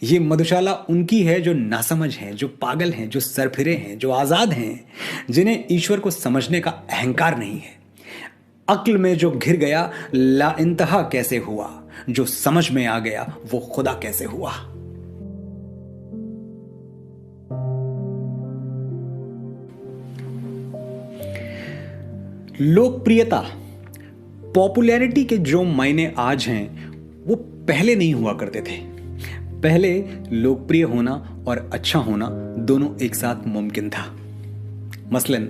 ये मधुशाला उनकी है जो नासमझ हैं, जो पागल हैं, जो सरफिरे हैं, जो आजाद हैं, जिन्हें ईश्वर को समझने का अहंकार नहीं है। अक्ल में जो घिर गया ला इंतहा कैसे हुआ, जो समझ में आ गया वो खुदा कैसे हुआ। लोकप्रियता, पॉपुलैरिटी के जो मायने आज हैं वो पहले नहीं हुआ करते थे। पहले लोकप्रिय होना और अच्छा होना दोनों एक साथ मुमकिन था। मसलन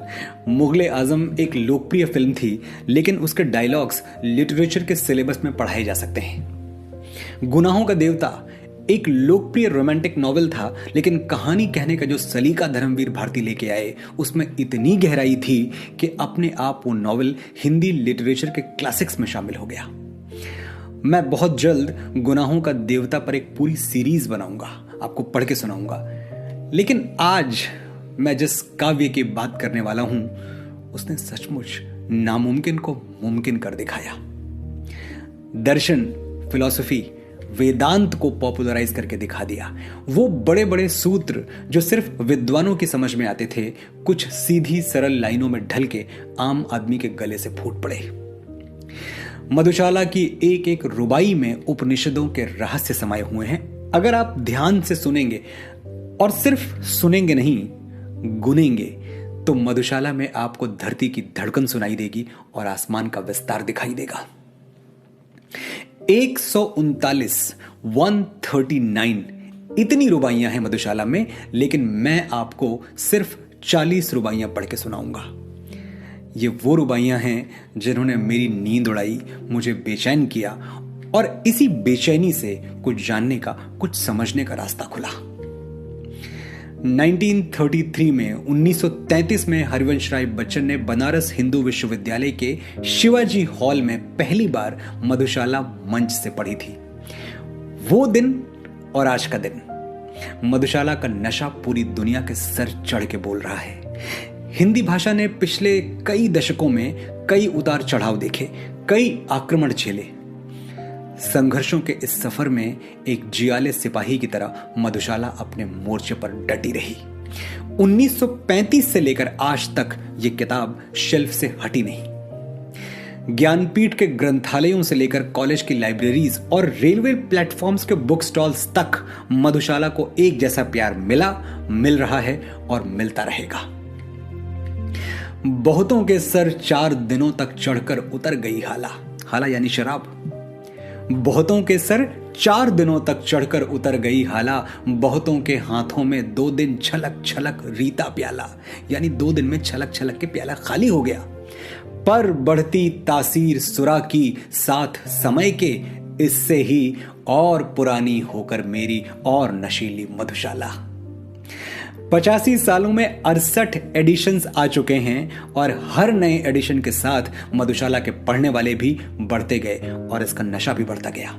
मुगले आजम एक लोकप्रिय फिल्म थी, लेकिन उसके डायलॉग्स लिटरेचर के सिलेबस में पढ़ाए जा सकते हैं। गुनाहों का देवता एक लोकप्रिय रोमांटिक नॉवेल था, लेकिन कहानी कहने का जो सलीका धर्मवीर भारती लेके आए उसमें इतनी गहराई थी कि अपने आप वो नॉवेल हिंदी लिटरेचर के क्लासिक्स में शामिल हो गया। मैं बहुत जल्द गुनाहों का देवता पर एक पूरी सीरीज बनाऊंगा, आपको पढ़ के सुनाऊंगा। लेकिन आज मैं जिस काव्य की बात करने वाला हूं उसने सचमुच नामुमकिन को मुमकिन कर दिखाया। दर्शन, फिलॉसफी, वेदांत को पॉपुलराइज करके दिखा दिया। वो बड़े बड़े सूत्र जो सिर्फ विद्वानों की समझ में आते थे, कुछ सीधी सरल लाइनों में ढल के आम आदमी के गले से फूट पड़े। मधुशाला की एक एक रुबाई में उपनिषदों के रहस्य समाये हुए हैं। अगर आप ध्यान से सुनेंगे, और सिर्फ सुनेंगे नहीं, गुनेंगे, तो मधुशाला में आपको धरती की धड़कन सुनाई देगी और आसमान का विस्तार दिखाई देगा। 139 इतनी रुबाइयां हैं मधुशाला में, लेकिन मैं आपको सिर्फ 40 रुबाइयां पढ़ के सुनाऊंगा। ये वो रुबाइयां हैं जिन्होंने मेरी नींद उड़ाई, मुझे बेचैन किया, और इसी बेचैनी से कुछ जानने का, कुछ समझने का रास्ता खुला। 1933 में हरिवंश राय बच्चन ने बनारस हिंदू विश्वविद्यालय के शिवाजी हॉल में पहली बार मधुशाला मंच से पढ़ी थी। वो दिन और आज का दिन, मधुशाला का नशा पूरी दुनिया के सर चढ़ के बोल रहा है। हिंदी भाषा ने पिछले कई दशकों में कई उतार चढ़ाव देखे, कई आक्रमण झेले। संघर्षों के इस सफर में एक जियाले सिपाही की तरह मधुशाला अपने मोर्चे पर डटी रही। 1935 से लेकर आज तक यह किताब शेल्फ से हटी नहीं। ज्ञानपीठ के ग्रंथालयों से लेकर कॉलेज की लाइब्रेरीज और रेलवे प्लेटफॉर्म्स के बुक स्टॉल्स तक मधुशाला को एक जैसा प्यार मिला, मिल रहा है और मिलता रहेगा। बहुतों के सर 4 दिनों तक चढ़कर उतर गई हाला यानी शराब। बहुतों के सर 4 दिनों तक चढ़कर उतर गई हाला, बहुतों के हाथों में 2 दिन छलक छलक रीता प्याला, यानी 2 दिन में छलक छलक के प्याला खाली हो गया। पर बढ़ती तासीर सुरा की साथ समय के, इससे ही और पुरानी होकर मेरी और नशीली मधुशाला। 85 सालों में 68 एडिशंस आ चुके हैं, और हर नए एडिशन के साथ मधुशाला के पढ़ने वाले भी बढ़ते गए और इसका नशा भी बढ़ता गया।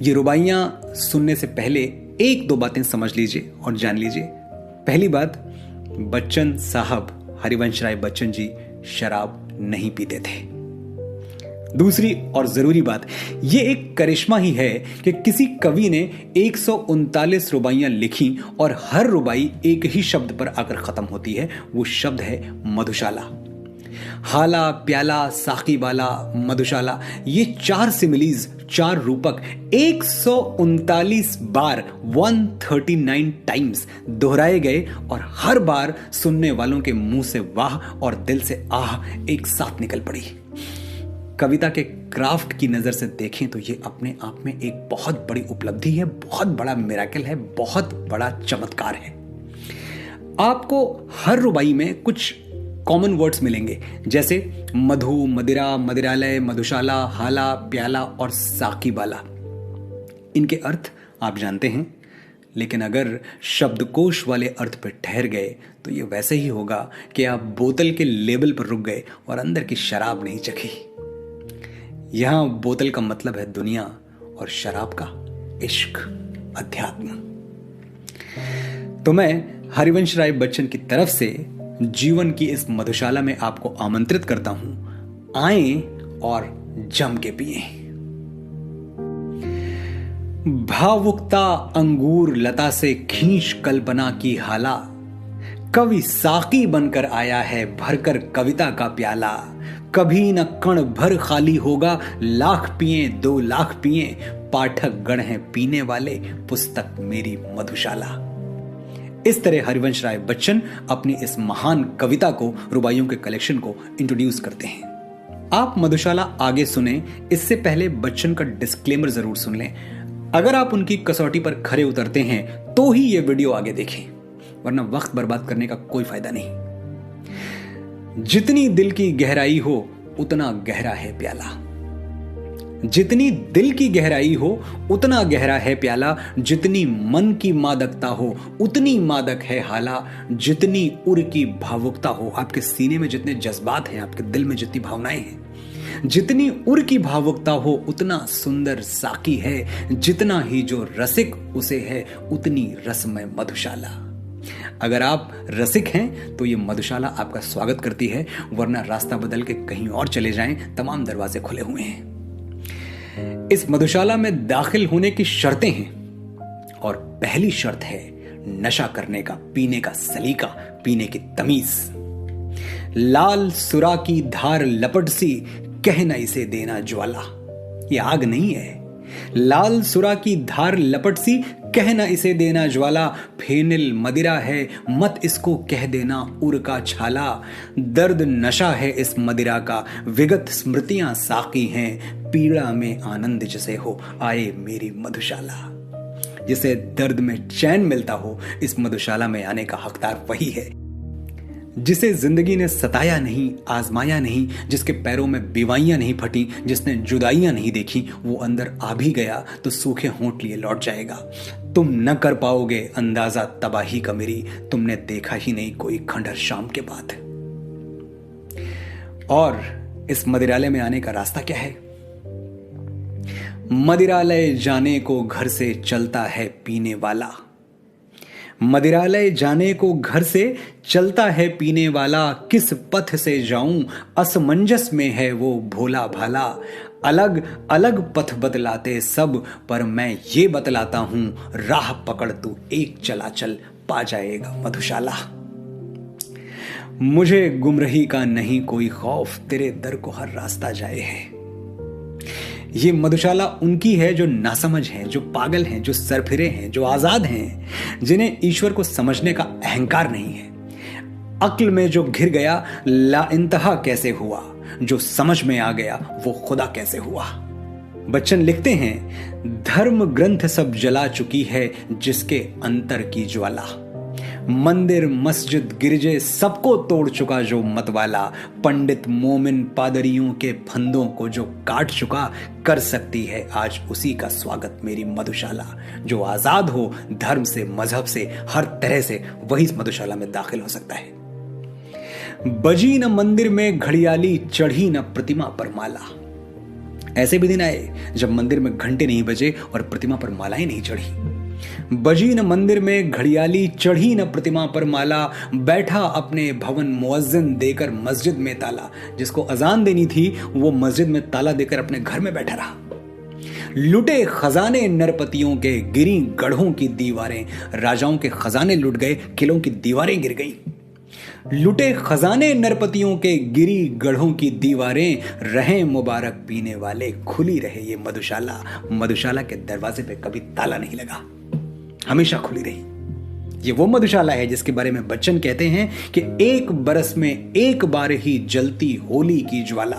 ये रुबाइयां सुनने से पहले 1-2 बातें समझ लीजिए और जान लीजिए। पहली बात, बच्चन साहब, हरिवंश राय बच्चन जी शराब नहीं पीते थे। दूसरी और जरूरी बात, यह एक करिश्मा ही है कि किसी कवि ने 139 रुबाइयां लिखी और हर रुबाई एक ही शब्द पर आकर खत्म होती है। वो शब्द है मधुशाला। हाला, प्याला, साकी वाला, मधुशाला, ये 4 सिमिलीज, 4 रूपक 139 बार 139 टाइम्स दोहराए गए, और हर बार सुनने वालों के मुंह से वाह और दिल से आह एक साथ निकल पड़ी। कविता के क्राफ्ट की नजर से देखें तो ये अपने आप में एक बहुत बड़ी उपलब्धि है, बहुत बड़ा मिराकल है, बहुत बड़ा चमत्कार है। आपको हर रुबाई में कुछ कॉमन वर्ड्स मिलेंगे, जैसे मधु, मदिरा, मदिरालय, मधुशाला, हाला, प्याला और साकी बाला। इनके अर्थ आप जानते हैं, लेकिन अगर शब्दकोश वाले अर्थ पर ठहर गए तो ये वैसे ही होगा कि आप बोतल के लेबल पर रुक गए और अंदर की शराब नहीं चखी। यहां बोतल का मतलब है दुनिया और शराब का इश्क, अध्यात्म। तो मैं हरिवंश राय बच्चन की तरफ से जीवन की इस मधुशाला में आपको आमंत्रित करता हूं, आएं और जम के पिएं। भावुकता अंगूर लता से खींच कल्पना की हाला, कवि साकी बनकर आया है भरकर कविता का प्याला। कभी न कण भर खाली होगा, लाख पिए 2 लाख पिए, पाठक गण हैं पीने वाले, पुस्तक मेरी मधुशाला। इस तरह हरिवंश राय बच्चन अपनी इस महान कविता को, रुबाइयों के कलेक्शन को इंट्रोड्यूस करते हैं। आप मधुशाला आगे सुने, इससे पहले बच्चन का डिस्क्लेमर जरूर सुन लें। अगर आप उनकी कसौटी पर खरे उतरते हैं तो ही यह वीडियो आगे देखें, वरना वक्त बर्बाद करने का कोई फायदा नहीं। जितनी दिल की गहराई हो उतना गहरा है प्याला, जितनी दिल की गहराई हो उतना गहरा है प्याला, जितनी मन की मादकता हो उतनी मादक है हाला, जितनी उर की भावुकता हो, आपके सीने में जितने जज्बात हैं, आपके दिल में जितनी भावनाएं हैं, जितनी उर की भावुकता हो उतना सुंदर साकी है, जितना ही जो रसिक उसे है उतनी रसमय मधुशाला। अगर आप रसिक हैं तो ये मधुशाला आपका स्वागत करती है, वरना रास्ता बदल के कहीं और चले जाएं, तमाम दरवाजे खुले हुए हैं। इस मधुशाला में दाखिल होने की शर्तें हैं, और पहली शर्त है नशा करने का, पीने का सलीका, पीने की तमीज। लाल सुरा की धार लपट सी, कहना इसे देना ज्वाला। ये आग नहीं है, लाल सुरा की धार लपट सी, कहना इसे देना ज्वाला। फेनिल मदिरा है, मत इसको कह देना उर का छाला। दर्द नशा है इस मदिरा का, विगत स्मृतियां साकी हैं, पीड़ा में आनंद जिसे हो आए मेरी मधुशाला। जिसे दर्द में चैन मिलता हो, इस मधुशाला में आने का हकदार वही है। जिसे जिंदगी ने सताया नहीं, आजमाया नहीं, जिसके पैरों में बीवाइयां नहीं फटी, जिसने जुदाइयां नहीं देखी, वो अंदर आ भी गया तो सूखे होंठ लिए लौट जाएगा। तुम न कर पाओगे अंदाजा तबाही का मेरी, तुमने देखा ही नहीं कोई खंडहर शाम के बाद। और इस मदिरालय में आने का रास्ता क्या है? मदिरालय जाने को घर से चलता है पीने वाला, मदिरालय जाने को घर से चलता है पीने वाला। किस पथ से जाऊं असमंजस में है वो भोला भाला। अलग अलग पथ बतलाते सब, पर मैं ये बतलाता हूं, राह पकड़ तू एक चला चल, पा जाएगा मधुशाला। मुझे गुमराही का नहीं कोई खौफ, तेरे दर को हर रास्ता जाए है। ये मधुशाला उनकी है जो नासमझ हैं, जो पागल हैं, जो सरफिरे हैं, जो आजाद हैं, जिन्हें ईश्वर को समझने का अहंकार नहीं है। अक्ल में जो घिर गया ला इंतहा कैसे हुआ, जो समझ में आ गया वो खुदा कैसे हुआ। बच्चन लिखते हैं, धर्म ग्रंथ सब जला चुकी है जिसके अंतर की ज्वाला। मंदिर मस्जिद गिरजे सबको तोड़ चुका जो मतवाला। पंडित मोमिन पादरियों के फंदों को जो काट चुका, कर सकती है आज उसी का स्वागत मेरी मधुशाला। जो आजाद हो धर्म से, मजहब से, हर तरह से, वही इस मधुशाला में दाखिल हो सकता है। बजी न मंदिर में घड़ियाली, चढ़ी न प्रतिमा पर माला। ऐसे भी दिन आए जब मंदिर में घंटे नहीं बजे और प्रतिमा पर मालाएं नहीं चढ़ी। बजी न मंदिर में घड़ियाली, चढ़ी न प्रतिमा पर माला। बैठा अपने भवन मुअज्जिन देकर मस्जिद में ताला। जिसको अजान देनी थी वो मस्जिद में ताला देकर अपने घर में बैठा रहा। लुटे खजाने नरपतियों के, गिरी गढ़ों की दीवारें। राजाओं के खजाने लुट गए, किलों की दीवारें गिर गई। लुटे खजाने नरपतियों के, गिरी गढ़ों की दीवारें। रहे मुबारक पीने वाले, खुली रहे ये मधुशाला। मधुशाला के दरवाजे पे कभी ताला नहीं लगा, हमेशा खुली रही। ये वो मधुशाला है जिसके बारे में बच्चन कहते हैं कि एक बरस में एक बार ही जलती होली की ज्वाला।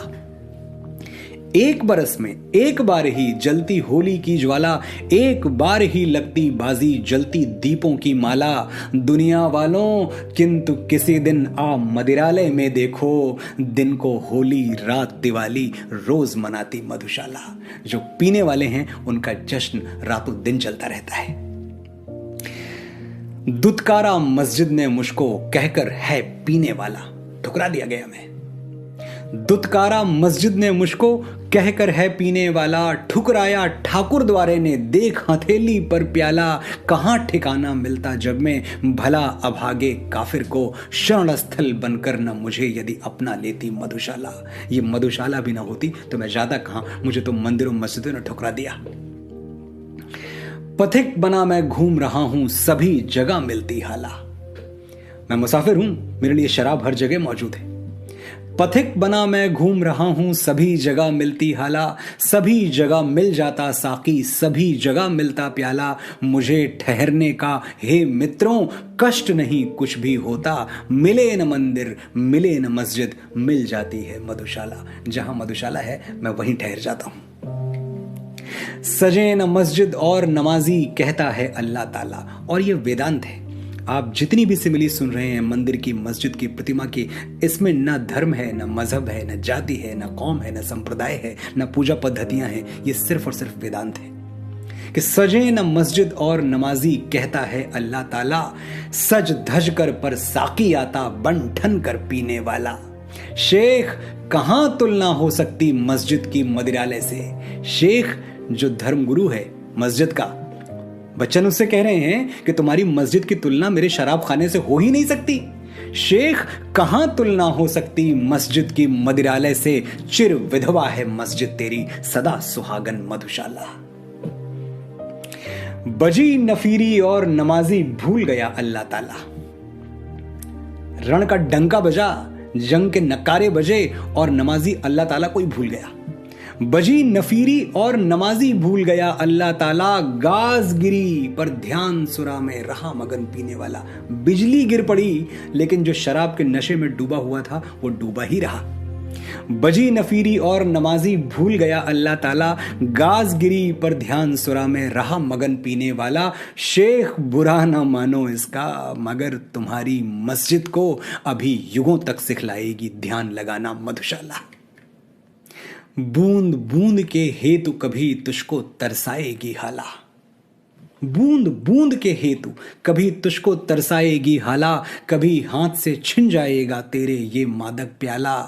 एक बरस में एक बार ही जलती होली की ज्वाला। एक बार ही लगती बाजी, जलती दीपों की माला। दुनिया वालों किंतु किसी दिन आ मदिरालय में देखो, दिन को होली रात दिवाली रोज मनाती मधुशाला। जो पीने वाले हैं उनका जश्न रातों दिन चलता रहता है। दुत्कारा मस्जिद ने मुझको कहकर है पीने वाला, ठुकरा दिया गया मैं। दुत्कारा मस्जिद ने मुझको कहकर है पीने वाला। ठुकराया ठाकुर द्वारे ने, देख हथेली पर प्याला। कहां ठिकाना मिलता जब में भला अभागे काफिर को। शरण स्थल बनकर न मुझे यदि अपना लेती मधुशाला। ये मधुशाला भी ना होती तो मैं ज्यादा कहां, मुझे तो मंदिरों मस्जिदों ने ठुकरा दिया। पथिक बना मैं घूम रहा हूं, सभी जगह मिलती हाला। मैं मुसाफिर हूं, मेरे लिए शराब हर जगह मौजूद है। पथिक बना मैं घूम रहा हूं, सभी जगह मिलती हाला। सभी जगह मिल जाता साकी, सभी जगह मिलता प्याला। मुझे ठहरने का हे मित्रों कष्ट नहीं कुछ भी होता। मिले न मंदिर मिले न मस्जिद, मिल जाती है मधुशाला। जहां मधुशाला है मैं वहीं ठहर जाता हूं। सजे न मस्जिद और नमाजी, कहता है अल्लाह ताला। और ये वेदांत है। आप जितनी भी सिमिली सुन रहे हैं मंदिर की, मस्जिद की, प्रतिमा की, इसमें ना धर्म है, ना मजहब है, ना जाति है, ना कौम है, ना संप्रदाय है, ना पूजा पद्धतियां हैं। ये सिर्फ और सिर्फ वेदांत है कि सजे न मस्जिद और नमाजी, कहता है अल्लाह ताला। सज धज कर पर साकी आता, बन ठन कर पीने वाला। शेख कहां तुलना हो सकती मस्जिद की मदिरालय से। शेख जो धर्म गुरु है मस्जिद का, बच्चन उससे कह रहे हैं कि तुम्हारी मस्जिद की तुलना मेरे शराब खाने से हो ही नहीं सकती। शेख कहां तुलना हो सकती मस्जिद की मदिरालय से। चिर विधवा है मस्जिद तेरी, सदा सुहागन मधुशाला। बजी नफीरी और नमाजी, भूल गया अल्लाह ताला। रण का डंका बजा, जंग के नकारे बजे, और नमाजी अल्लाह ताला को ही भूल गया। बजी नफीरी और नमाजी, भूल गया अल्लाह ताला। गाज गिरी पर ध्यान सुरा में, रहा मगन पीने वाला। बिजली गिर पड़ी, लेकिन जो शराब के नशे में डूबा हुआ था वो डूबा ही रहा। बजी नफीरी और नमाजी, भूल गया अल्लाह ताला। गाज गिरी पर ध्यान सुरा में, रहा मगन पीने वाला। शेख बुरा ना मानो इसका, मगर तुम्हारी मस्जिद को अभी युगों तक सिखलाएगी ध्यान लगाना मधुशाला। बूंद बूंद के हेतु कभी तुझको तरसाएगी हाला। बूंद बूंद के हेतु कभी तुझको तरसाएगी हाला। कभी हाथ से छिन जाएगा तेरे ये मादक प्याला।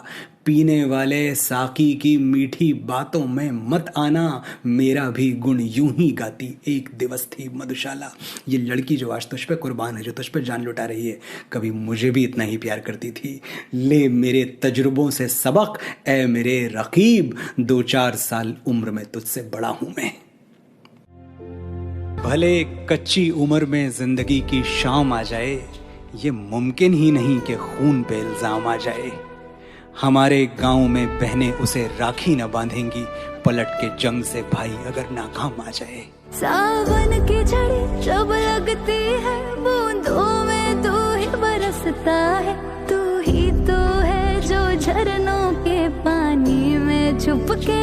पीने वाले साकी की मीठी बातों में मत आना, मेरा भी गुण यूं ही गाती एक दिवस थी मधुशाला। ये लड़की जो आज तुझ पे कुर्बान है, जो तुझ पे जान लुटा रही है, कभी मुझे भी इतना ही प्यार करती थी। ले मेरे तजुर्बों से सबक ए मेरे रकीब, 2-4 साल उम्र में तुझसे बड़ा हूं मैं। भले कच्ची उम्र में जिंदगी की शाम आ जाए, ये मुमकिन ही नहीं कि खून पे इल्जाम आ जाए। हमारे गांव में बहनें उसे राखी न बांधेंगी, पलट के जंग से भाई अगर नाकाम आ जाए। सावन की झड़ी जब लगती है, बूंदों में तू ही बरसता है। तू ही तो है जो झरनों के पानी में छुप के